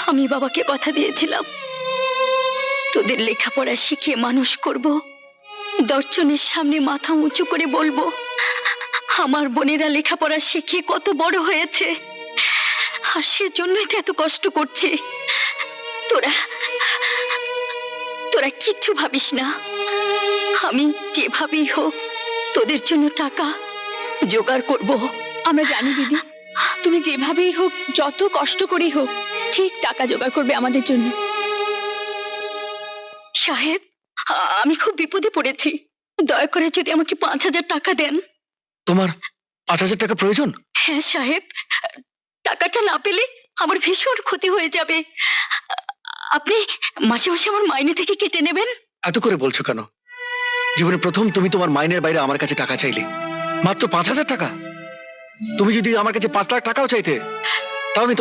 আমি বাবাকে কথা দিয়েছিলাম তোদের লেখাপড়া শিখিয়ে মানুষ করব, দর্শনের সামনে মাথা উঁচু করে বলবো আমার বোনেরা লেখাপড়া শিখে কত বড় হয়েছে, আর সেজন্যই তো এত কষ্ট করছি। তোরা তোরা কিচ্ছু ভাবিস না, আমি যেভাবেই হোক তোদের জন্য টাকা জোগাড় করব। আমরা জানি দিদি, তুমি যেভাবেই হোক, যত কষ্ট করেই হোক, ঠিক টাকা জোগাড় করবে আমাদের জন্য। সাহেব, আমি খুব বিপদে পড়েছি, দয়া করে যদি আমাকে 5,000 টাকা দেন। তোমার 5,000 টাকা প্রয়োজন? হ্যাঁ সাহেব, টাকাটা না পেলে আমার ভীষণ ক্ষতি হয়ে যাবে। আপনি মাসে মাসে আমার মাইনে থেকে কেটে নেবেন। এত করে বলছো কেন? জীবনে প্রথম তুমি তোমার মাইনের বাইরে আমার কাছে টাকা চাইলে, মাত্র 5,000 টাকা। তুমি যদি আমার কাছে 5 লাখ টাকাও চাইতে, তাও আমি